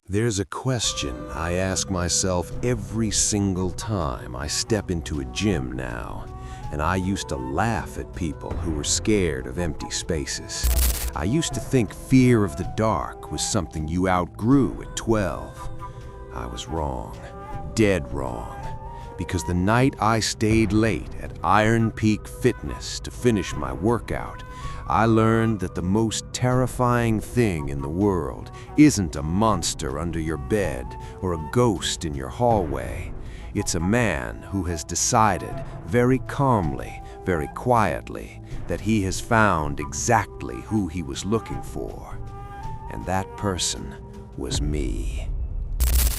There's a question I ask myself every single time I step into a gym now, and I used to laugh at people who were scared of empty spaces. I used to think fear of the dark was something you outgrew at 12. I was wrong, dead wrong, because the night I stayed late at Iron Peak Fitness to finish my workout, I learned that the most terrifying thing in the world isn't a monster under your bed or a ghost in your hallway. It's a man who has decided very calmly, very quietly, that he has found exactly who he was looking for. And that person was me.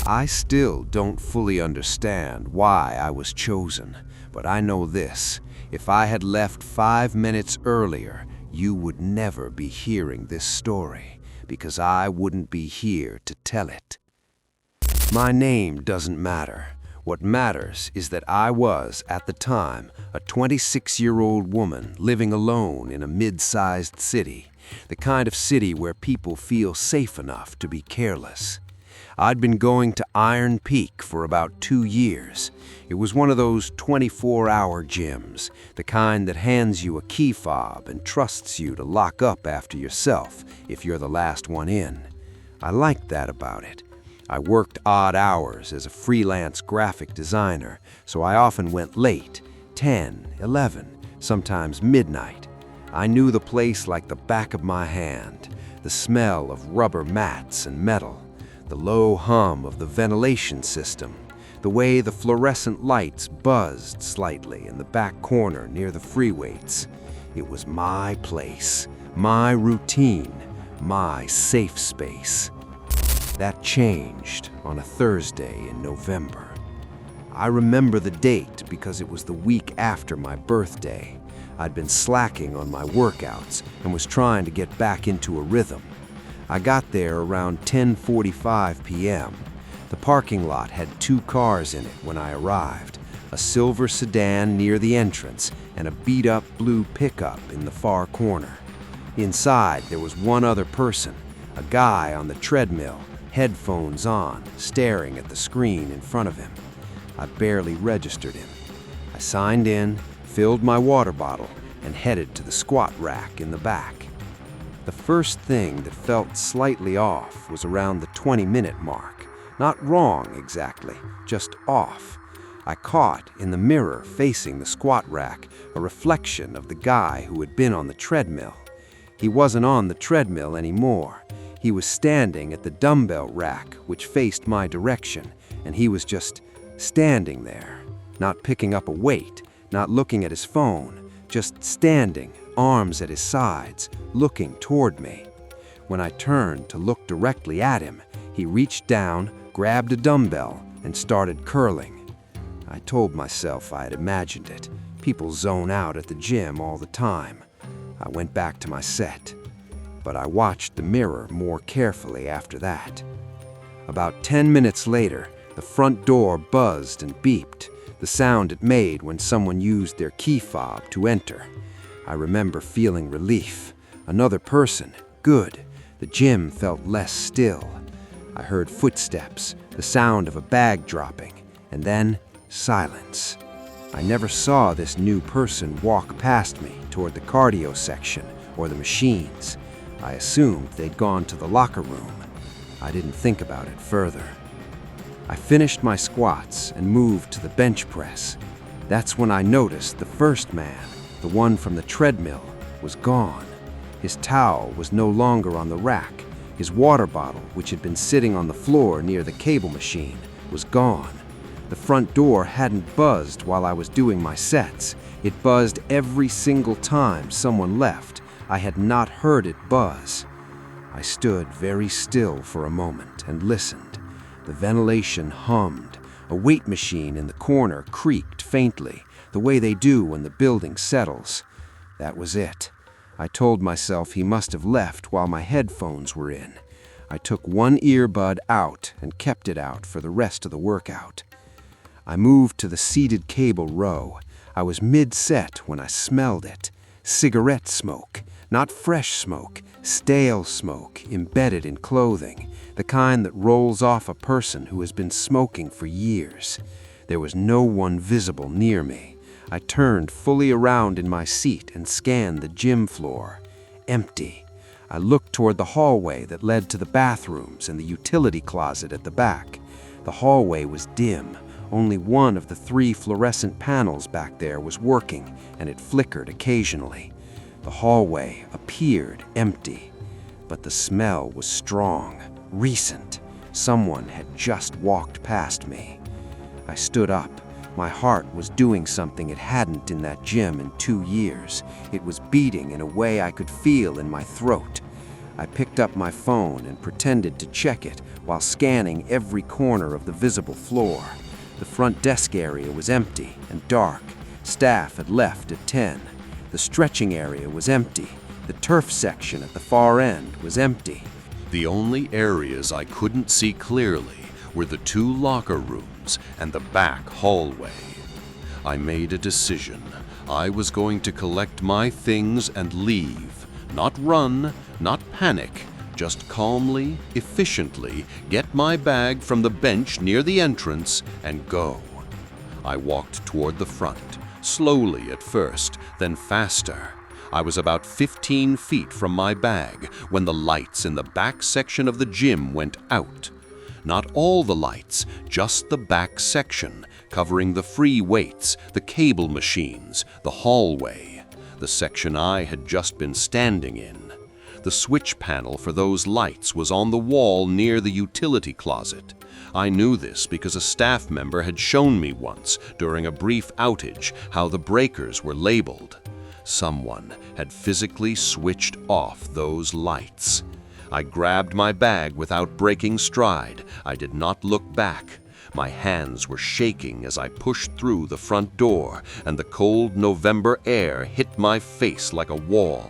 I still don't fully understand why I was chosen, but I know this: if I had left 5 minutes earlier, you would never be hearing this story, because I wouldn't be here to tell it. My name doesn't matter. What matters is that I was, at the time, a 26-year-old woman living alone in a mid-sized city, the kind of city where people feel safe enough to be careless. I'd been going to Iron Peak for about 2 years. It was one of those 24-hour gyms, the kind that hands you a key fob and trusts you to lock up after yourself if you're the last one in. I liked that about it. I worked odd hours as a freelance graphic designer, so I often went late, 10, 11, sometimes midnight. I knew the place like the back of my hand, the smell of rubber mats and metal, the low hum of the ventilation system, the way the fluorescent lights buzzed slightly in the back corner near the free weights. It was my place, my routine, my safe space. That changed on a Thursday in November. I remember the date because it was the week after my birthday. I'd been slacking on my workouts and was trying to get back into a rhythm. I got there around 10:45 p.m. The parking lot had 2 cars in it when I arrived, a silver sedan near the entrance and a beat-up blue pickup in the far corner. Inside, there was one other person, a guy on the treadmill, headphones on, staring at the screen in front of him. I barely registered him. I signed in, filled my water bottle, and headed to the squat rack in the back. The first thing that felt slightly off was around the 20-minute mark. Not wrong exactly, just off. I caught, in the mirror facing the squat rack, a reflection of the guy who had been on the treadmill. He wasn't on the treadmill anymore. He was standing at the dumbbell rack, which faced my direction, and he was just standing there, not picking up a weight, not looking at his phone, just standing, arms at his sides, looking toward me. When I turned to look directly at him, he reached down, grabbed a dumbbell, and started curling. I told myself I had imagined it. People zone out at the gym all the time. I went back to my set, but I watched the mirror more carefully after that. About 10 minutes later, the front door buzzed and beeped, the sound it made when someone used their key fob to enter. I remember feeling relief. Another person. Good. The gym felt less still. I heard footsteps, the sound of a bag dropping, and then silence. I never saw this new person walk past me toward the cardio section or the machines. I assumed they'd gone to the locker room. I didn't think about it further. I finished my squats and moved to the bench press. That's when I noticed the first man, the one from the treadmill, was gone. His towel was no longer on the rack. His water bottle, which had been sitting on the floor near the cable machine, was gone. The front door hadn't buzzed while I was doing my sets. It buzzed every single time someone left. I had not heard it buzz. I stood very still for a moment and listened. The ventilation hummed. A weight machine in the corner creaked faintly, the way they do when the building settles. That was it. I told myself he must have left while my headphones were in. I took one earbud out and kept it out for the rest of the workout. I moved to the seated cable row. I was mid-set when I smelled it. Cigarette smoke, not fresh smoke, stale smoke embedded in clothing. the kind that rolls off a person who has been smoking for years. There was no one visible near me. I turned fully around in my seat and scanned the gym floor. Empty. I looked toward the hallway that led to the bathrooms and the utility closet at the back. The hallway was dim. Only one of the 3 fluorescent panels back there was working, and it flickered occasionally. The hallway appeared empty, but the smell was strong, recent. Someone had just walked past me. I stood up. My heart was doing something it hadn't in that gym in 2 years. It was beating in a way I could feel in my throat. I picked up my phone and pretended to check it while scanning every corner of the visible floor. The front desk area was empty and dark. Staff had left at 10. The stretching area was empty. The turf section at the far end was empty. The only areas I couldn't see clearly were the 2 locker rooms and the back hallway. I made a decision. I was going to collect my things and leave. Not run, not panic, just calmly, efficiently get my bag from the bench near the entrance and go. I walked toward the front, slowly at first, then faster. I was about 15 feet from my bag when the lights in the back section of the gym went out. Not all the lights, just the back section, covering the free weights, the cable machines, the hallway, the section I had just been standing in. The switch panel for those lights was on the wall near the utility closet. I knew this because a staff member had shown me once during a brief outage how the breakers were labeled. Someone had physically switched off those lights. I grabbed my bag without breaking stride. I did not look back. My hands were shaking as I pushed through the front door, and the cold November air hit my face like a wall.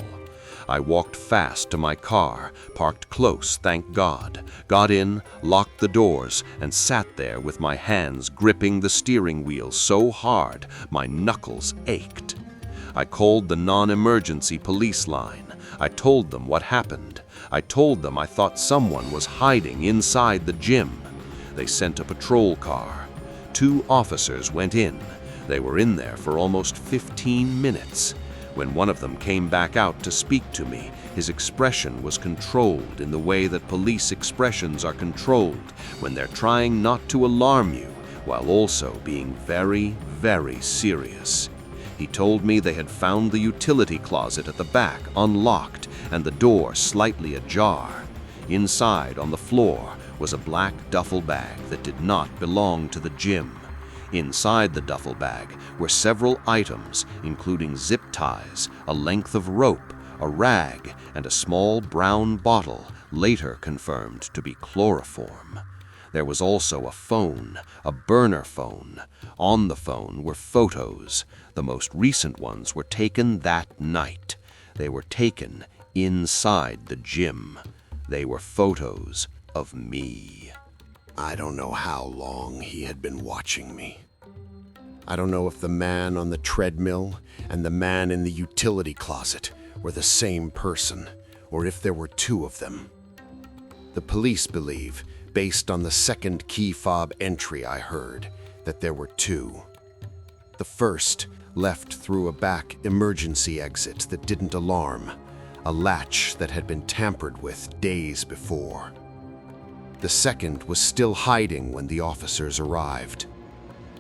I walked fast to my car, parked close, thank God, got in, locked the doors, and sat there with my hands gripping the steering wheel so hard my knuckles ached. I called the non-emergency police line. I told them what happened. I told them I thought someone was hiding inside the gym. They sent a patrol car. 2 officers went in. They were in there for almost 15 minutes. When one of them came back out to speak to me, his expression was controlled in the way that police expressions are controlled when they're trying not to alarm you, while also being very, very serious. He told me they had found the utility closet at the back unlocked and the door slightly ajar. Inside, on the floor, was a black duffel bag that did not belong to the gym. Inside the duffel bag were several items, including zip ties, a length of rope, a rag, and a small brown bottle, later confirmed to be chloroform. There was also a phone, a burner phone. On the phone were photos. The most recent ones were taken that night. They were taken inside the gym. They were photos of me. I don't know how long he had been watching me. I don't know if the man on the treadmill and the man in the utility closet were the same person, or if there were 2 of them. The police believe, based on the second key fob entry I heard, that there were 2. The first left through a back emergency exit that didn't alarm, a latch that had been tampered with days before. The second was still hiding when the officers arrived.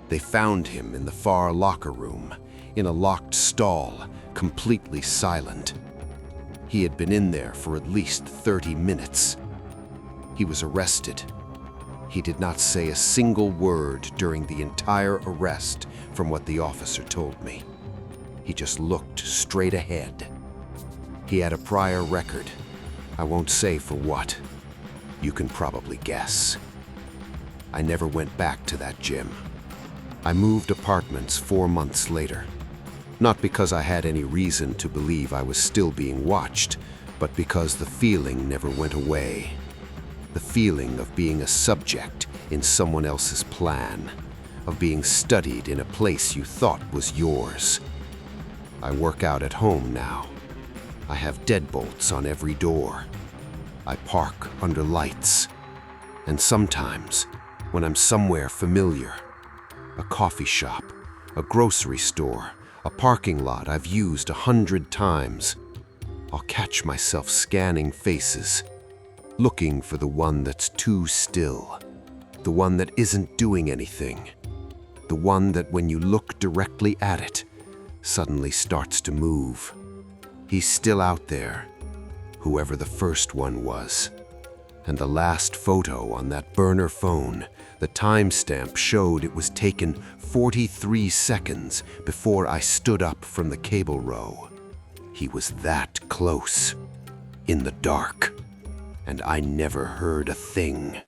They found him in the far locker room, in a locked stall, completely silent. He had been in there for at least 30 minutes. He was arrested. He did not say a single word during the entire arrest, from what the officer told me. He just looked straight ahead. He had a prior record. I won't say for what. You can probably guess. I never went back to that gym. I moved apartments 4 months later. Not because I had any reason to believe I was still being watched, but because the feeling never went away. The feeling of being a subject in someone else's plan, of being studied in a place you thought was yours. I work out at home now. I have deadbolts on every door. I park under lights. And sometimes, when I'm somewhere familiar, a coffee shop, a grocery store, a parking lot I've used 100 times, I'll catch myself scanning faces, looking for the one that's too still, the one that isn't doing anything, the one that when you look directly at it, suddenly starts to move. He's still out there, whoever the first one was. And the last photo on that burner phone, the timestamp showed it was taken 43 seconds before I stood up from the cable row. He was that close, in the dark, and I never heard a thing.